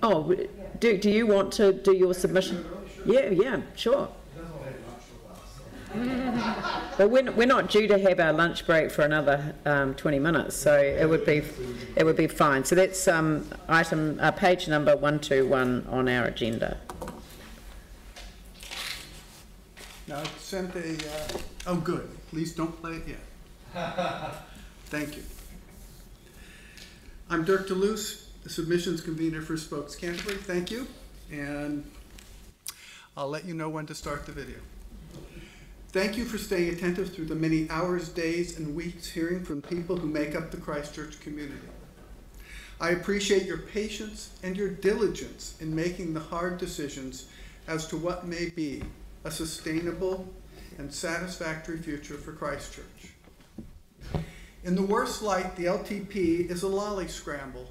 Oh, do you want to do your submission? Yeah, sure. But we're not due to have our lunch break for another 20 minutes, so it would be fine. So that's page number 121 on our agenda. Now it sent a. Oh, good. Please don't play it yet. Thank you. I'm Dirk DeLuce, the submissions convener for Spokes Canterbury. Thank you, and I'll let you know when to start the video. Thank you for staying attentive through the many hours, days, and weeks hearing from people who make up the Christchurch community. I appreciate your patience and your diligence in making the hard decisions as to what may be a sustainable and satisfactory future for Christchurch. In the worst light, the LTP is a lolly scramble.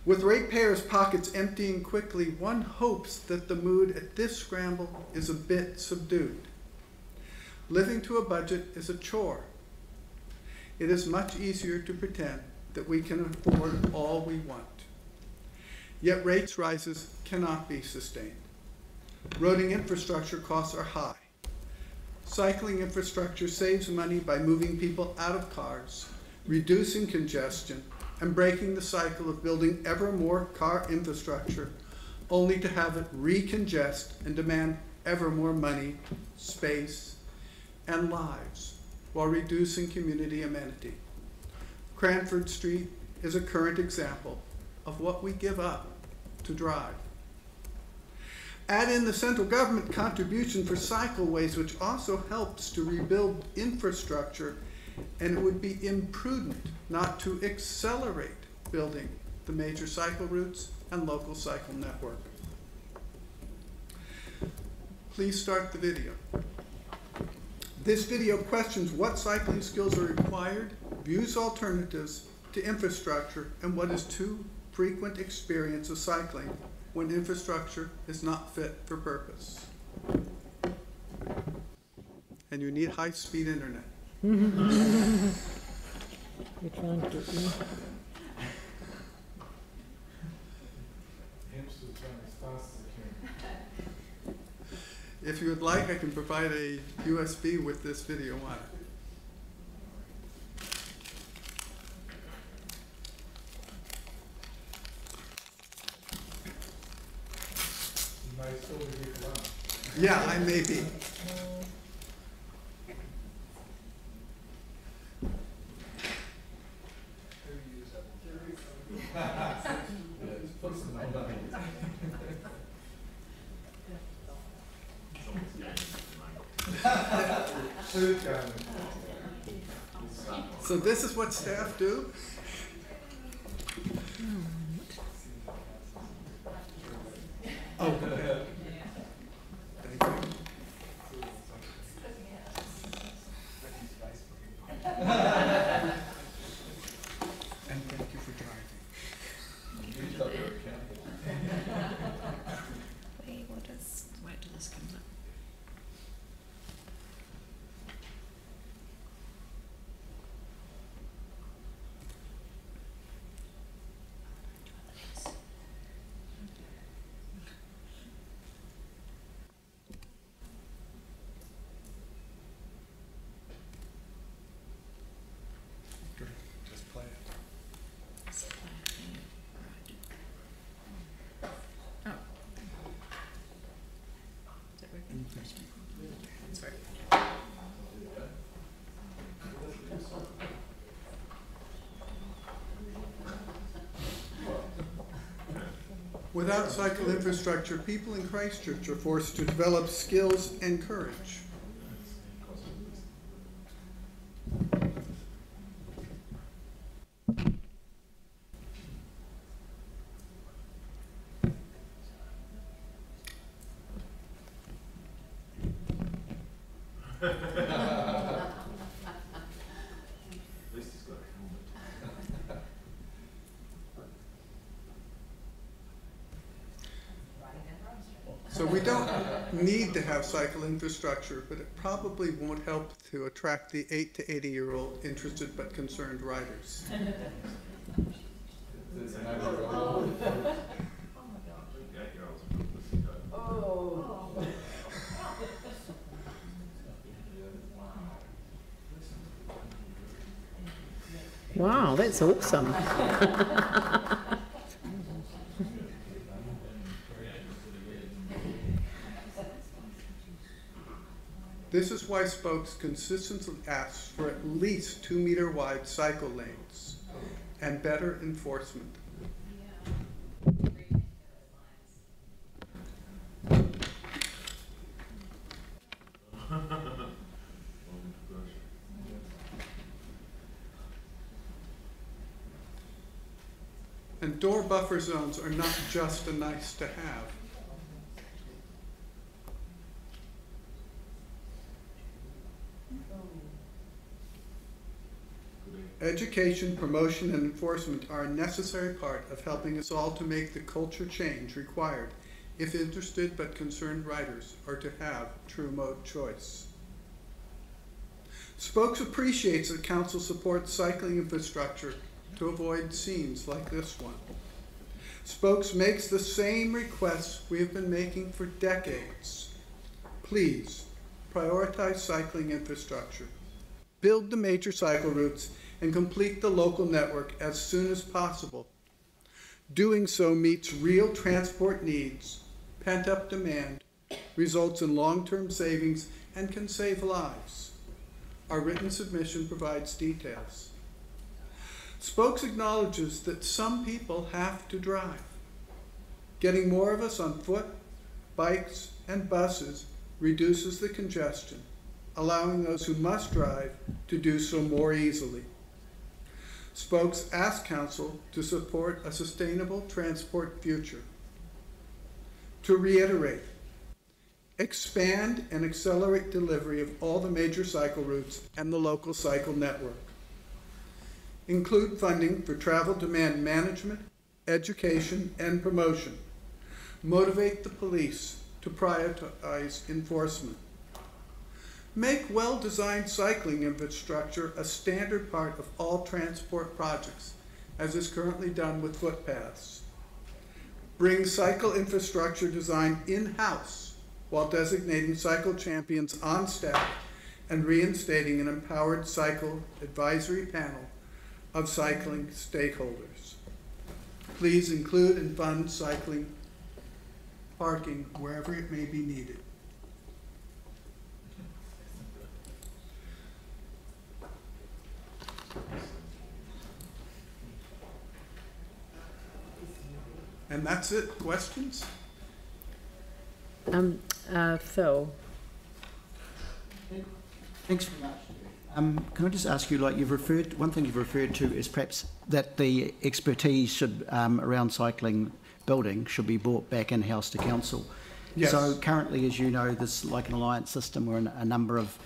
With ratepayers' pockets emptying quickly, one hopes that the mood at this scramble is a bit subdued. Living to a budget is a chore. It is much easier to pretend that we can afford all we want. Yet rates rises cannot be sustained. Roading infrastructure costs are high. Cycling infrastructure saves money by moving people out of cars, reducing congestion, and breaking the cycle of building ever more car infrastructure, only to have it recongest and demand ever more money, space, and lives, while reducing community amenity. Cranford Street is a current example of what we give up to drive. Add in the central government contribution for cycleways, which also helps to rebuild infrastructure, and it would be imprudent not to accelerate building the major cycle routes and local cycle network. Please start the video. This video questions what cycling skills are required, views alternatives to infrastructure, and what is too frequent experience of cycling when infrastructure is not fit for purpose. And you need high-speed internet. You're trying to get me. If you would like, I can provide a USB with this video on it. You might still be here for lunch. Yeah, I may be. So this is what staff do. Oh, okay. Thank you. And thank you for driving. Wait till this comes up. Just play it. Oh. Is that working? That's right. Without cycle infrastructure, people in Christchurch are forced to develop skills and courage. So we don't need to have cycle infrastructure, but it probably won't help to attract the 8 to 80-year-old interested but concerned riders. Wow, that's awesome. This is why Spokes consistently asks for at least 2-meter wide cycle lanes and better enforcement. And door buffer zones are not just a nice to have. Education, promotion, and enforcement are a necessary part of helping us all to make the culture change required if interested but concerned riders are to have true mode choice. Spokes appreciates that Council supports cycling infrastructure to avoid scenes like this one. Spokes makes the same requests we have been making for decades. Please prioritize cycling infrastructure, build the major cycle routes, and complete the local network as soon as possible. Doing so meets real transport needs, pent-up demand, results in long-term savings, and can save lives. Our written submission provides details. Spokes acknowledges that some people have to drive. Getting more of us on foot, bikes, and buses reduces the congestion, allowing those who must drive to do so more easily. Spokes ask Council to support a sustainable transport future. To reiterate, expand and accelerate delivery of all the major cycle routes and the local cycle network. Include funding for travel demand management, education, and promotion. Motivate the police to prioritize enforcement. Make well-designed cycling infrastructure a standard part of all transport projects, as is currently done with footpaths. Bring cycle infrastructure design in-house while designating cycle champions on staff and reinstating an empowered cycle advisory panel of cycling stakeholders. Please include and fund cycling parking wherever it may be needed. And that's it. Questions? Phil. Thanks very much. Can I just ask you, like one thing you've referred to is perhaps that the expertise should around cycling building should be brought back in-house to council. Yes. So currently, as you know, there's like an alliance system where a number of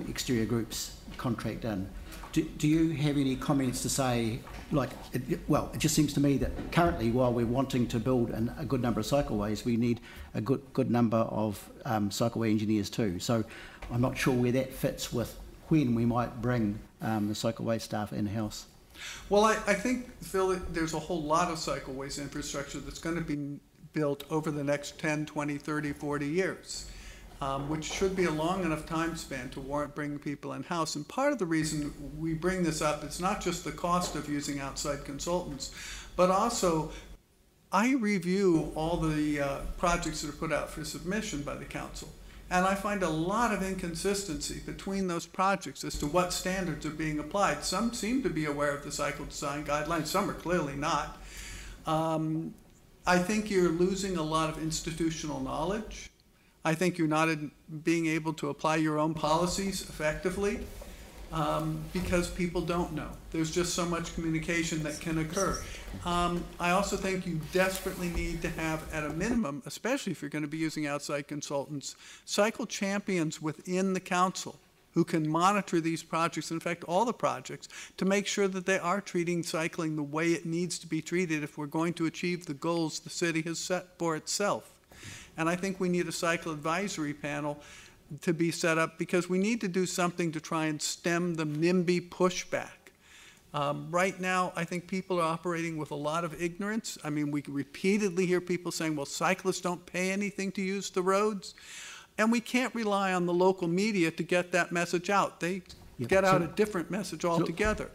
exterior groups contract in. Do you have any comments to say, like, it just seems to me that currently, while we're wanting to build a good number of cycleways, we need a good number of cycleway engineers too. So I'm not sure where that fits with when we might bring the cycleway staff in-house. Well, I think, Phil, there's a whole lot of cycleways infrastructure that's going to be built over the next 10, 20, 30, 40 years. Which should be a long enough time span to warrant bringing people in-house. And part of the reason we bring this up, it's not just the cost of using outside consultants, but also I review all the projects that are put out for submission by the council. And I find a lot of inconsistency between those projects as to what standards are being applied. Some seem to be aware of the cycle design guidelines, some are clearly not. I think you're losing a lot of institutional knowledge. I think you're not being able to apply your own policies effectively because people don't know. There's just so much communication that can occur. I also think you desperately need to have, at a minimum, especially if you're going to be using outside consultants, cycle champions within the council who can monitor these projects, in fact, all the projects, to make sure that they are treating cycling the way it needs to be treated if we're going to achieve the goals the city has set for itself. And I think we need a cycle advisory panel to be set up because we need to do something to try and stem the NIMBY pushback. Right now, I think people are operating with a lot of ignorance. I mean, we repeatedly hear people saying, well, cyclists don't pay anything to use the roads. And we can't rely on the local media to get that message out. They get out a different message altogether.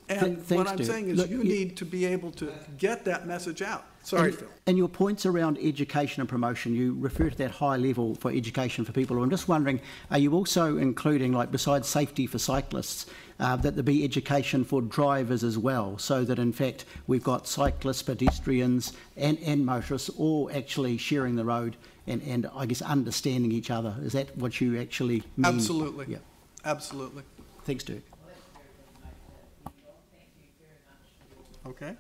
And Thanks, what I'm Dirk. saying is Look, you need to be able to get that message out. Sorry, Phil. And your points around education and promotion, you refer to that high level for education for people. I'm just wondering, are you also including, like besides safety for cyclists, that there be education for drivers as well, so that in fact we've got cyclists, pedestrians and motorists all actually sharing the road and I guess understanding each other? Is that what you actually mean? Absolutely. Yeah. Absolutely. Thanks, Dirk. Okay.